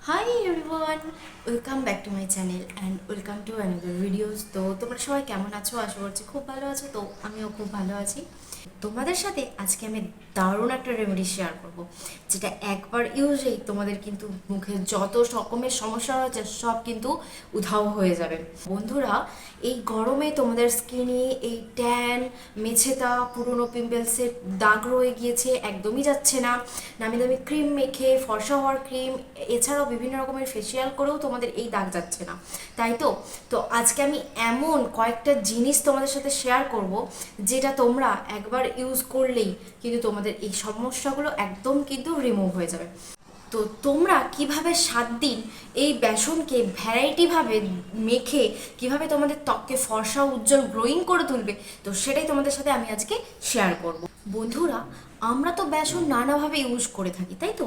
Hi everyone, welcome back to my channel and welcome to another videos. তো তোমরা সবাই কেমন আছো? আশা করছি খুব ভালো আছো। তো আমিও খুব ভালো আছি। তোমাদের সাথে আজকে আমি দারুণ একটা রেমেডি শেয়ার করব, যেটা একবার ইউজেই তোমাদের কিন্তু মুখে যত রকমের সমস্যা হয়েছে সব কিন্তু উধাও হয়ে যাবে। বন্ধুরা, এই গরমে তোমাদের স্কিনে এই ট্যান, মেছেতা, পুরনো পিম্পলসের দাগ রয়ে গিয়েছে, একদমই যাচ্ছে না। নামি দামি ক্রিম মেখে, ফর্সা হওয়ার ক্রিম, এছাড়াও বিভিন্ন রকমের ফেসিয়াল করেও তোমাদের এই দাগ যাচ্ছে না, তাই তো? তো আজকে আমি এমন কয়েকটা জিনিস তোমাদের সাথে শেয়ার করব, যেটা তোমরা একবার ইউজ করলেই কিন্তু তোমাদের এই সমস্যাগুলো একদম কিন্তু রিমুভ হয়ে যাবে। তো তোমরা কিভাবে 7 দিন এই বেসনকে ভ্যারাইটিভাবে মেখে কিভাবে তোমাদের ত্বককে ফর্সা, উজ্জ্বল, গ্লোয়িং করে তুলবে, তো সেটাই তোমাদের সাথে আমি আজকে শেয়ার করব। বন্ধুরা, আমরা তো বেসন নানাভাবে ইউজ করে থাকি, তাই তো?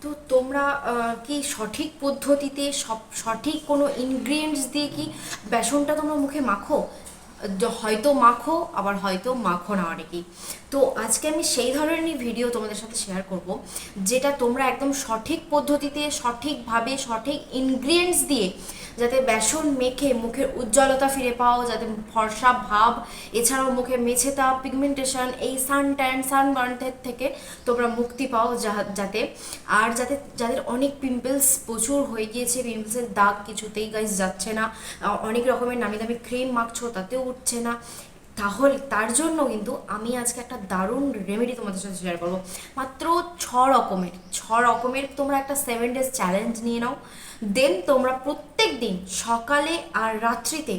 তো তোমরা কি সঠিক পদ্ধতিতে সঠিক কোনো ইনগ্রিডিয়েন্টস দিয়ে কি বেসনটা তোমরা মুখে মাখো? হয়তো মাখো, আবার হয়তো মাখো না অনেকেই। তো আজকে আমি সেই ধরনেরই ভিডিও তোমাদের সাথে শেয়ার করব, যেটা তোমরা একদম সঠিক পদ্ধতিতে, সঠিকভাবে, সঠিক ইনগ্রিডিয়েন্টস দিয়ে যাতে বেসন মেখে মুখের উজ্জ্বলতা ফিরে পাও, যাতে ফর্সা ভাব, এছাড়াও মুখে মেছেতা, পিগমেন্টেশন, এই সান ট্যান, সানবার্নের থেকে তোমরা মুক্তি পাও, যাতে আর যাতে যাদের অনেক পিম্পলস প্রচুর হয়ে গিয়েছে, পিম্পলসের দাগ কিছুতেই গাইজ যাচ্ছে না, অনেক রকমের নামি দামি ক্রিম মাখছো তাতেও উঠছে না, তাহলে তার জন্য কিন্তু আমি আজকে একটা দারুণ রেমেডি তোমাদের সাথে শেয়ার করবো। মাত্র 6 রকমের তোমরা একটা 7 ডেজ চ্যালেঞ্জ নিয়ে নাও। দেন তোমরা প্রত্যেক দিন সকালে আর রাত্রিতে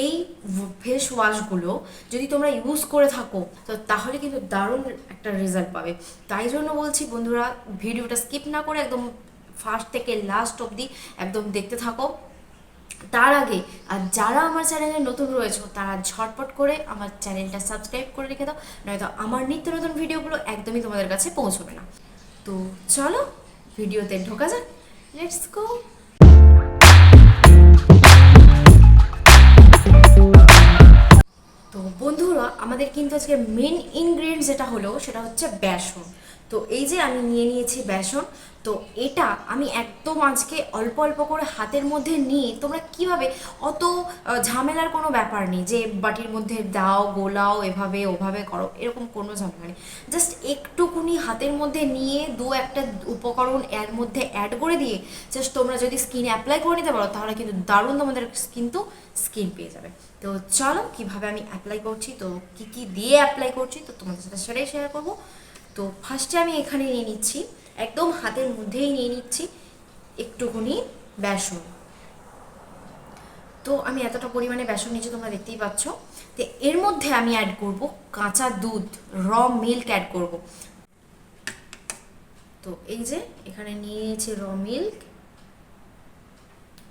এই ফেস ওয়াশগুলো যদি তোমরা ইউজ করে থাকো, তো তাহলে কিন্তু দারুণ একটা রেজাল্ট পাবে। তাই জন্য বলছি বন্ধুরা, ভিডিওটা স্কিপ না করে একদম ফার্স্ট থেকে লাস্ট অবধি একদম দেখতে থাকো। তার আগে, আর যারা আমার চ্যানেলে নতুন রয়েছে তারা ঝটপট করে আমার চ্যানেলটা সাবস্ক্রাইব করে রেখে দাও, নয়তো আমার নিত্য নতুন ভিডিওগুলো একদমই তোমাদের কাছে পৌঁছবে না। তো চলো ভিডিওতে ঢোকা যাক, লেটস গো। তো বন্ধুরা, আমাদের কিন্তু আজকে মেন ইনগ্রিডিয়েন্ট যেটা হলো সেটা হচ্ছে বেসন। তো এই যে আমি নিয়ে নিয়েছি বেসন। তো এটা আমি একদম আজকে অল্প অল্প করে হাতের মধ্যে নিয়ে, তোমরা কিভাবে অত ঝামেলার কোনো ব্যাপার নেই যে বাটির মধ্যে দাও, গোলাও, এভাবে ওভাবে করো, এরকম কোনো ঝামেলা নেই। জাস্ট একটুকুনি হাতের মধ্যে নিয়ে দু একটা উপকরণ এর মধ্যে অ্যাড করে দিয়ে জাস্ট তোমরা যদি স্কিনে অ্যাপ্লাই করে নিতে পারো, তাহলে কিন্তু দারুণ তোমাদের কিন্তু স্কিন পেয়ে যাবে। তো চলো কিভাবে আমি অ্যাপ্লাই করছি, তো কি কি দিয়ে অ্যাপ্লাই করছি, তো তোমাদের সাথে সেটাই শেয়ার করবো। তো ফার্স্টে আমি এখানে নিয়ে নিচ্ছি, একদম হাতের মধ্যেই নিয়ে নিচ্ছি একটুখানি বেসন। তো আমি এতটা পরিমাণে বেসন নিয়েছি, তোমরা দেখতেই পাচ্ছ। তো এর মধ্যে আমি অ্যাড করব কাঁচা দুধ, র মিল্ক অ্যাড করব। তো এই যে এখানে নিয়ে নিয়েছি র মিল্ক,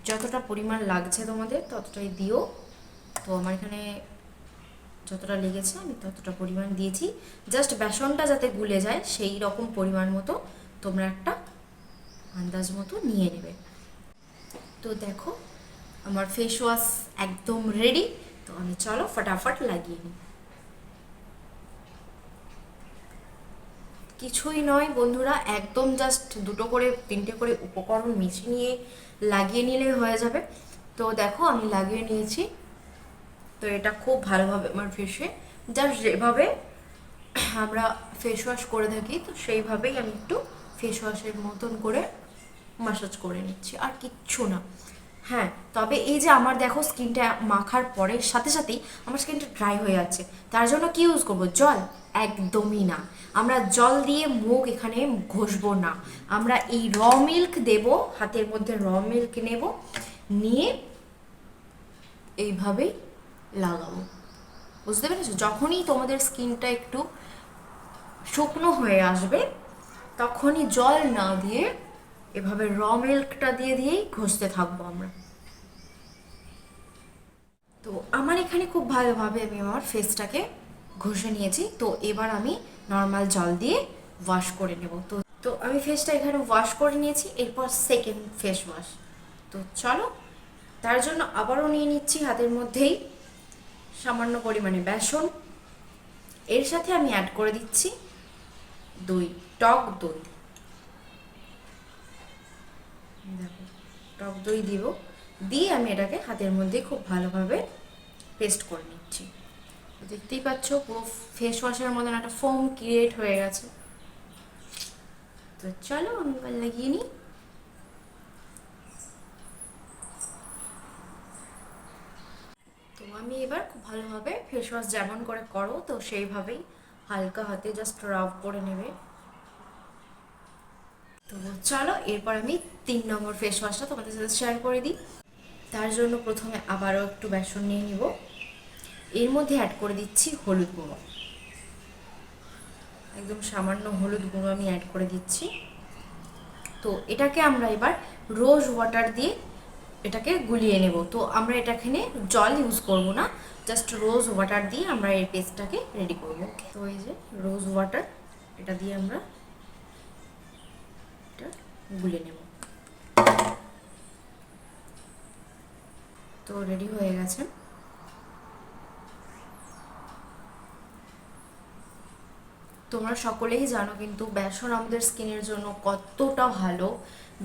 যতটা পরিমাণ লাগছে তোমাদের ততটাই দিও। তো আমার এখানে যতটা লেগেছে আমি ততটা পরিমাণ দিয়েছি। জাস্ট বেসনটা যাতে গুলে যায় সেই রকম পরিমাণ মতো তোমরা একটা আন্দাজ মতো নিয়ে নেবে। তো দেখো আমার ফেস ওয়াশ একদম রেডি। তো আমি চলো ফটাফট লাগিয়ে নিই। কিছুই নয় বন্ধুরা, একদম জাস্ট দুটো করে তিনটে করে উপকরণ মিশিয়ে নিয়ে লাগিয়ে নিলে হয়ে যাবে। তো দেখো আমি লাগিয়ে নিয়েছি। তো এটা খুব ভালোভাবে আমার ফেসে, জাস্ট যেভাবে আমরা ফেস ওয়াশ করে থাকি তো সেইভাবেই আমি একটু ফেস ওয়াশের মতন করে ম্যাসাজ করে নিচ্ছি, আর কিচ্ছু না। হ্যাঁ, তবে এই যে আমার দেখো স্কিনটা মাখার পরে সাথে সাথেই আমার স্কিনটা ড্রাই হয়ে যাচ্ছে, তার জন্য কি ইউজ করবো? জল? একদমই না। আমরা জল দিয়ে মুখ এখানে ঘষবো না, আমরা এই র মিল্ক দেব, হাতের মধ্যে র মিল্ক নেব, নিয়ে এইভাবেই লাগাবো। বুঝতে পেরেছো? যখনই তোমাদের স্কিনটা একটু শুকনো হয়ে আসবে তখনই জল না দিয়ে এভাবে র মিল্কটা দিয়ে দিয়েই ঘষতে থাকবো আমরা। তো আমার এখানে খুব ভালোভাবে আমি আমার ফেসটাকে ঘষে নিয়েছি। তো এবার আমি নর্মাল জল দিয়ে ওয়াশ করে নেব। তো তো আমি ফেসটা এখানে ওয়াশ করে নিয়েছি, এরপর সেকেন্ড ফেস ওয়াশ। তো চলো, তার জন্য আবারও নিয়ে নিচ্ছি হাতের মধ্যেই সামান্য পরিমাণে বেসন, এর সাথে আমি অ্যাড করে দিচ্ছি দই, টক দই। দেখো টক দই দিব, দিয়ে আমি এটাকে হাতের মধ্যে খুব ভালোভাবে পেস্ট করে নিচ্ছি। দেখতেই পাচ্ছ পুরো ফেস ওয়াশের মতন একটা ফোম ক্রিয়েট হয়ে গেছে। তো চলো আমি এবার লাগিয়ে নিই। তো আমি এবার খুব ভালোভাবে ফেস ওয়াশ যেমন করে করো তো সেইভাবেই হালকা হাতে জাস্ট রাব করে নেবে। তো চলো এরপর আমি 3 নম্বর ফেস ওয়াশটা তোমাদের সাথে শেয়ার করে দিই। তার জন্য প্রথমে আবারও একটু বেসন নিয়ে নিব, এর মধ্যে অ্যাড করে দিচ্ছি হলুদ গুঁড়ো, একদম সামান্য হলুদ গুঁড়ো আমি অ্যাড করে দিচ্ছি। তো এটাকে আমরা এবার রোজ ওয়াটার দিয়ে এটাকে গুলিয়ে নেব। তো আমরা এটাখানে জল ইউজ করব না, জাস্ট রোজ ওয়াটার দিয়ে আমরা এই পেস্টটাকে রেডি করব। তো এই যে রোজ ওয়াটার, এটা দিয়ে আমরা এটা গুলিয়ে নেব। তো রেডি হয়ে গেছে। তোমরা সকলেই জানো কিন্তু বেসন আমাদের স্কিনের জন্য কতটা ভালো।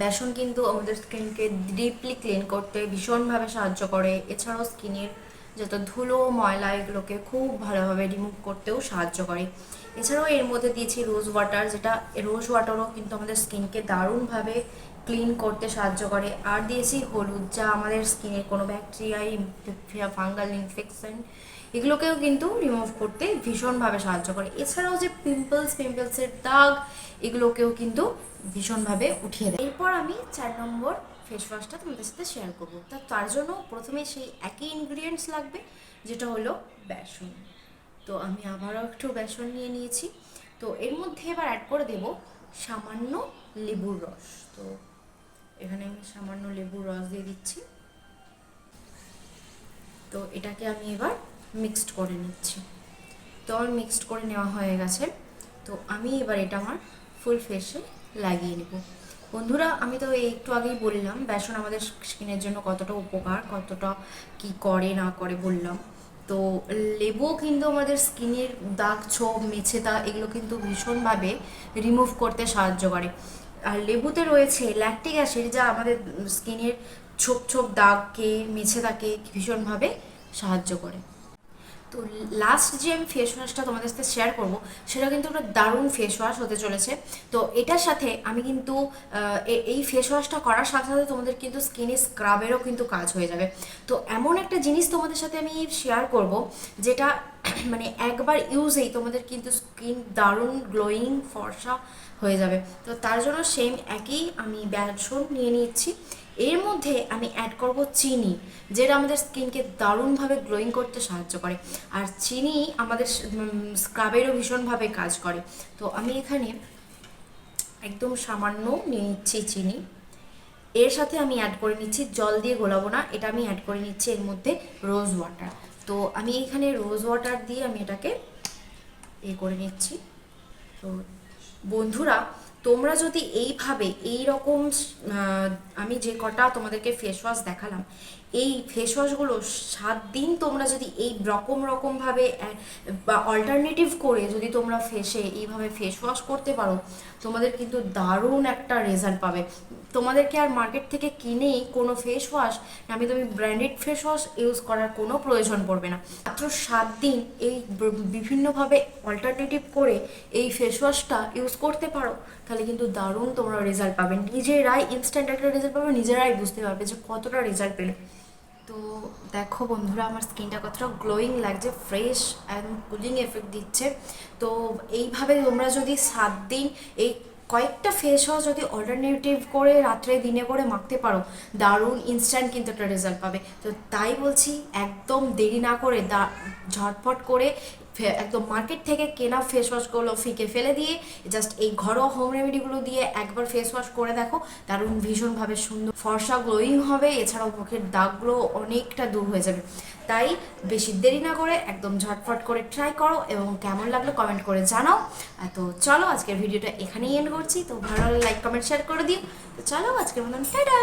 বেসন কিন্তু আমাদের স্কিনকে ডিপলি ক্লিন করতে ভীষণভাবে সাহায্য করে, এছাড়াও স্কিনের যত ধুলো ময়লা এগুলোকে খুব ভালোভাবে রিমুভ করতেও সাহায্য করে। এছাড়াও এর মধ্যে দিয়েছি রোজ ওয়াটার, যেটা রোজ ওয়াটারও কিন্তু আমাদের স্কিনকে দারুণভাবে ক্লিন করতে সাহায্য করে। আর দিয়েছি হলুদ, যা আমাদের স্কিনের কোনো ব্যাকটেরিয়া ফাঙ্গাল ইনফেকশন এগুলোকেও কিন্তু রিমুভ করতে ভীষণভাবে সাহায্য করে। এছাড়াও যে পিম্পলসের দাগ এগুলোকেও কিন্তু ভীষণভাবে উঠিয়ে দেয়। এরপর আমি 4 নম্বর ফেস ওয়াশটা তোমাদের সাথে শেয়ার করবো। তার জন্য প্রথমে সেই একই ইনগ্রিডিয়েন্টস লাগবে, যেটা হলো বেসন। তো আমি আবারও একটু বেসন নিয়ে নিয়েছি। তো এর মধ্যে এবার অ্যাড করে দেব সামান্য লেবুর রস। তো এখানে আমি সামান্য লেবুর রস দিয়ে দিচ্ছি। তো এটাকে আমি এবার মিক্সড করে নিচ্ছি। তো আমার মিক্সড করে নেওয়া হয়ে গেছে। তো আমি এবার এটা আমার ফুল ফেসে লাগিয়ে নেব। বন্ধুরা আমি তো একটু আগেই বললাম বেসন আমাদের স্কিনের জন্য কতটা উপকার, কতটা কি করে না করে বললাম। তো লেবুও কিন্তু আমাদের স্কিনের দাগ ছোপ মেছেদা এগুলো কিন্তু ভীষণভাবে রিমুভ করতে সাহায্য করে। আর লেবুতে রয়েছে ল্যাকটিক অ্যাসিড, যা আমাদের স্কিনের ছোপ ছোপ দাগকে মেছেদাকে ভীষণভাবে সাহায্য করে। তো লাস্ট যে আমি ফেস ওয়াশটা তোমাদের সাথে শেয়ার করব সেটা কিন্তু একটা দারুণ ফেস ওয়াশ হতে চলেছে। তো এটার সাথে আমি কিন্তু এই ফেস ওয়াশটা করার সাথে সাথে তোমাদের কিন্তু স্কিনে স্ক্রাবেরও কিন্তু কাজ হয়ে যাবে। তো এমন একটা জিনিস তোমাদের সাথে আমি শেয়ার করব যেটা মানে একবার ইউজেই তোমাদের কিন্তু স্কিন দারুণ গ্লোয়িং ফর্সা হয়ে যাবে। তো তার জন্য সেম একই আমি বেসন নিয়ে নিচ্ছি, এর মধ্যে আমি অ্যাড করব চিনি, যেটা আমাদের স্কিনকে দারুণভাবে গ্লোয়িং করতে সাহায্য করে। আর চিনি আমাদের স্ক্রাবেরও ভীষণভাবে কাজ করে। তো আমি এখানে একদম সামান্য নিয়ে নিচ্ছি চিনি, এর সাথে আমি অ্যাড করে নিচ্ছি, জল দিয়ে গোলাবো না, এটা আমি অ্যাড করে নিচ্ছি এর মধ্যে রোজ ওয়াটার। তো আমি এখানে রোজ ওয়াটার দিয়ে আমি এটাকে করে নিচ্ছি। তো বন্ধুরা তোমরা যদি এইভাবে এই রকম আমি যে কটা তোমাদেরকে ফেস ওয়াশ দেখালাম এই ফেস ওয়াশগুলো 7 দিন তোমরা যদি এই রকমভাবে বা অল্টারনেটিভ করে যদি তোমরা ফেসে এইভাবে ফেস ওয়াশ করতে পারো তোমাদের কিন্তু দারুণ একটা রেজাল্ট পাবে। তোমাদেরকে আর মার্কেট থেকে কিনেই কোনো ফেস ওয়াশ আমি তুমি ব্র্যান্ডেড ফেস ওয়াশ ইউজ করার কোনো প্রয়োজন পড়বে না। মাত্র 7 দিন এই বিভিন্নভাবে অল্টারনেটিভ করে এই ফেস ওয়াশটা ইউজ করতে পারো, তাহলে কিন্তু দারুণ তোমরা রেজাল্ট পাবে, নিজেরাই ইনস্ট্যান্ট একটা রেজাল্ট পাবে, নিজেরাই বুঝতে পারবে যে কতটা রেজাল্ট পেলে। তো দেখো বন্ধুরা আমার স্কিনটা কতটা গ্লোয়িং লাগছে, ফ্রেশ একদম কুলিং এফেক্ট দিচ্ছে। তো এইভাবে তোমরা যদি 7 দিন এই কয়েকটা ফেস ওয়াশ যদি অল্টারনেটিভ করে রাত্রে দিনে করে মাখতে পারো দারুণ ইনস্ট্যান্ট কিন্তু একটা রেজাল্ট পাবে। তো তাই বলছি একদম দেরি না করে ঝটফট করে একদম মার্কেট থেকে কেনা ফেস ওয়াশগুলো ফিকে ফেলে দিয়ে জাস্ট এই ঘরোয়া হোম রেমেডিগুলো দিয়ে একবার ফেস ওয়াশ করে দেখো, দারুণ ভীষণভাবে সুন্দর ফর্সা গ্লোয়িং হবে, এছাড়াও মুখের দাগগুলো অনেকটা দূর হয়ে যাবে। তাই বেশি দেরি না করে একদম ঝটফট করে ট্রাই করো এবং কেমন লাগলো কমেন্ট করে জানাও। তো চলো আজকের ভিডিওটা এখানেই এন্ড করছি। তো ভালো লাগলে লাইক কমেন্ট শেয়ার করে দিও। তো চলো আজকের মতন টাটা।